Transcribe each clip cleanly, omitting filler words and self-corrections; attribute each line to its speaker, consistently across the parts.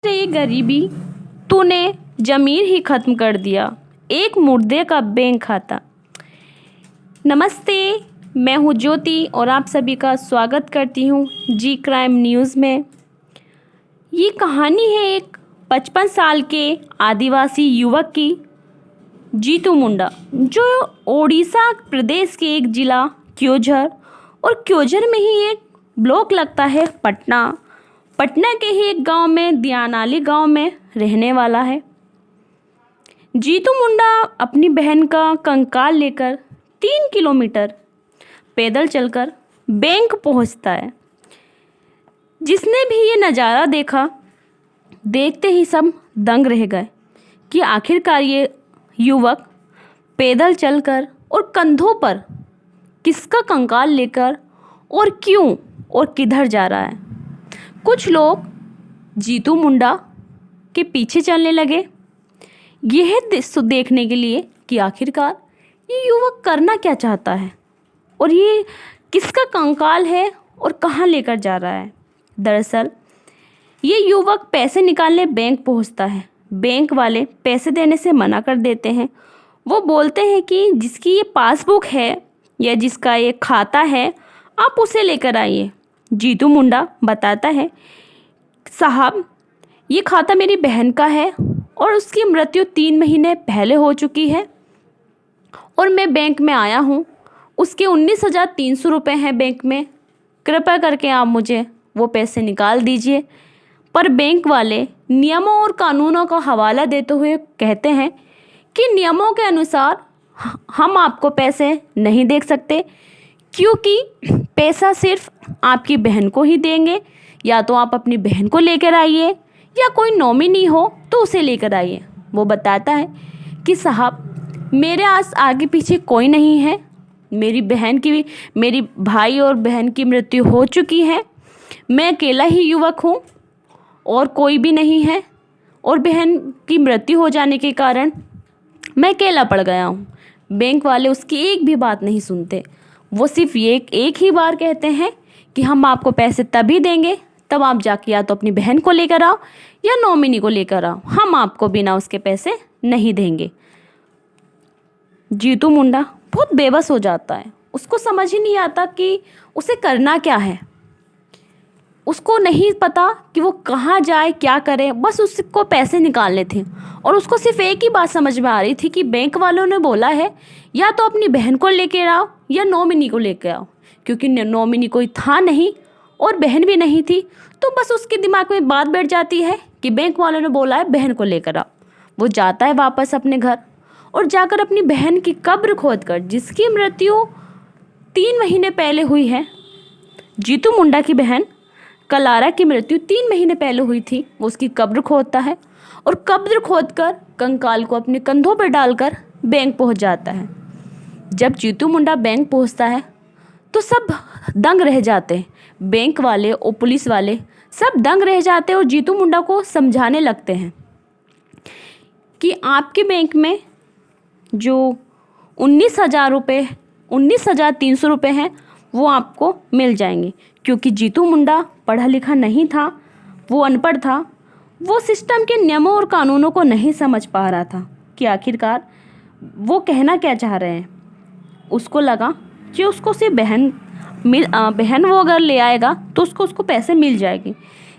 Speaker 1: रे गरीबी, तूने जमीर ही खत्म कर दिया, एक मुर्दे का बैंक खाता। नमस्ते, मैं हूँ ज्योति और आप सभी का स्वागत करती हूँ जी क्राइम न्यूज़ में। ये कहानी है एक 55 साल के आदिवासी युवक की, जीतू मुंडा, जो ओडिशा प्रदेश के एक जिला क्योंझर और क्योंझर में ही एक ब्लॉक लगता है पटना के ही एक गांव में दियानाली गांव में रहने वाला है। जीतू मुंडा अपनी बहन का कंकाल लेकर 3 किलोमीटर पैदल चलकर बैंक पहुंचता है। जिसने भी ये नज़ारा देखा, देखते ही सब दंग रह गए कि आखिरकार ये युवक पैदल चलकर और कंधों पर किसका कंकाल लेकर और क्यों और किधर जा रहा है। कुछ लोग जीतू मुंडा के पीछे चलने लगे, यह देखने के लिए कि आखिरकार ये युवक करना क्या चाहता है और ये किसका कंकाल है और कहाँ लेकर जा रहा है। दरअसल ये युवक पैसे निकालने बैंक पहुंचता है। बैंक वाले पैसे देने से मना कर देते हैं। वो बोलते हैं कि जिसकी ये पासबुक है या जिसका ये खाता है, आप उसे लेकर आइए। जीतू मुंडा बताता है, साहब ये खाता मेरी बहन का है और उसकी मृत्यु 3 महीने पहले हो चुकी है और मैं बैंक में आया हूँ। उसके 19,300 रुपये हैं बैंक में, कृपया करके आप मुझे वो पैसे निकाल दीजिए। पर बैंक वाले नियमों और कानूनों का हवाला देते हुए कहते हैं कि नियमों के अनुसार हम आपको पैसे नहीं दे सकते, क्योंकि पैसा सिर्फ आपकी बहन को ही देंगे। या तो आप अपनी बहन को लेकर आइए या कोई नॉमिनी हो तो उसे लेकर आइए। वो बताता है कि साहब मेरे आगे पीछे कोई नहीं है, मेरी भाई और बहन की मृत्यु हो चुकी है, मैं अकेला ही युवक हूँ और कोई भी नहीं है और बहन की मृत्यु हो जाने के कारण मैं अकेला पड़ गया हूँ। बैंक वाले उसकी एक भी बात नहीं सुनते। वो सिर्फ एक ही बार कहते हैं कि हम आपको पैसे तभी देंगे तब आप जाके या तो अपनी बहन को लेकर आओ या नॉमिनी को लेकर आओ, हम आपको बिना उसके पैसे नहीं देंगे। जीतू मुंडा बहुत बेबस हो जाता है। उसको समझ ही नहीं आता कि उसे करना क्या है। उसको नहीं पता कि वो कहाँ जाए, क्या करे, बस उसको पैसे निकालने थे। और उसको सिर्फ एक ही बात समझ में आ रही थी कि बैंक वालों ने बोला है या तो अपनी बहन को लेकर आओ या नॉमिनी को लेकर आओ, क्योंकि नॉमिनी कोई था नहीं और बहन भी नहीं थी। तो बस उसके दिमाग में बात बैठ जाती है कि बैंक वालों ने बोला है बहन को लेकर आओ। वो जाता है वापस अपने घर और जाकर अपनी बहन की कब्र खोदकर, जिसकी मृत्यु 3 महीने पहले हुई है, जीतू मुंडा की बहन कलारा की मृत्यु 3 महीने पहले हुई थी, वो उसकी कब्र खोदता है और कब्र खोदकर कंकाल को अपने कंधों पर डालकर बैंक पहुंच जाता है। जब जीतू मुंडा बैंक पहुंचता है तो सब दंग रह जाते हैं। बैंक वाले और पुलिस वाले सब दंग रह जाते हैं और जीतू मुंडा को समझाने लगते हैं कि आपके बैंक में जो 19,300 रुपये हैं वो आपको मिल जाएंगे। क्योंकि जीतू मुंडा पढ़ा लिखा नहीं था, वो अनपढ़ था, वो सिस्टम के नियमों और कानूनों को नहीं समझ पा रहा था कि आखिरकार वो कहना क्या चाह रहे हैं। उसको लगा कि उसको सिर्फ बहन वो अगर ले आएगा तो उसको पैसे मिल जाएंगे,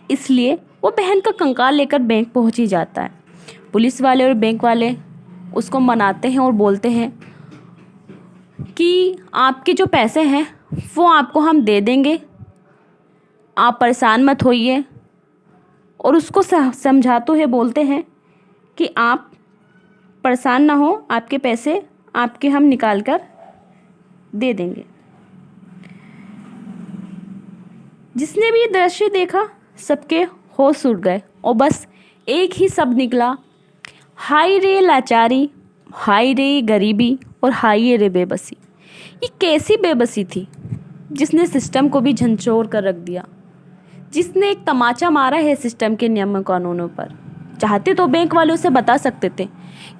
Speaker 1: इसलिए वो बहन का कंकाल लेकर बैंक पहुंच ही जाता है। पुलिस वाले और बैंक वाले उसको मनाते हैं और बोलते हैं कि आपके जो पैसे हैं वो आपको हम दे देंगे, आप परेशान मत होइए। और उसको समझाते हुए बोलते हैं कि आप परेशान ना हो, आपके पैसे आपके हम निकाल कर दे देंगे। जिसने भी ये दृश्य देखा सबके होश उड़ गए और बस एक ही शब्द निकला, हाय रे लाचारी, हाय रे गरीबी और हाय रे बेबसी। ये कैसी बेबसी थी जिसने सिस्टम को भी झंझोर कर रख दिया, जिसने एक तमाचा मारा है सिस्टम के नियम कानूनों पर। चाहते तो बैंक वाले उसे बता सकते थे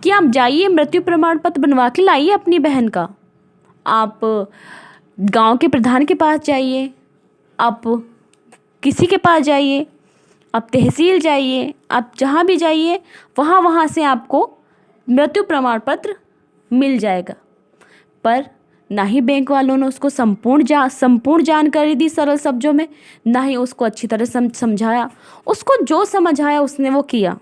Speaker 1: कि आप जाइए मृत्यु प्रमाण पत्र बनवा के लाइए अपनी बहन का, आप गांव के प्रधान के पास जाइए, आप किसी के पास जाइए, आप तहसील जाइए, आप जहाँ भी जाइए, वहाँ से आपको मृत्यु प्रमाण पत्र मिल जाएगा। पर ना ही बैंक वालों ने उसको संपूर्ण जानकारी दी सरल शब्दों में, ना ही उसको अच्छी तरह समझाया। उसको जो समझ आया उसने वो किया।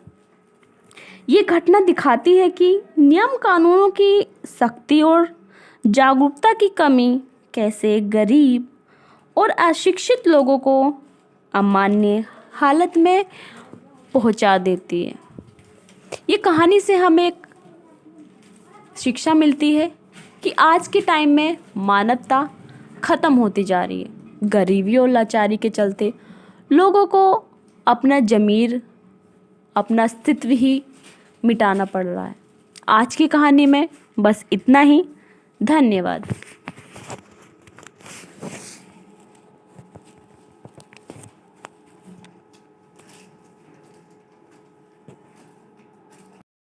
Speaker 1: ये घटना दिखाती है कि नियम कानूनों की सख्ती और जागरूकता की कमी कैसे गरीब और अशिक्षित लोगों को अमान्य हालत में पहुंचा देती है। ये कहानी से हमें एक शिक्षा मिलती है कि आज के टाइम में मानवता ख़त्म होती जा रही है। गरीबी और लाचारी के चलते लोगों को अपना ज़मीर, अपना अस्तित्व ही मिटाना पड़ रहा है। आज की कहानी में बस इतना ही। धन्यवाद।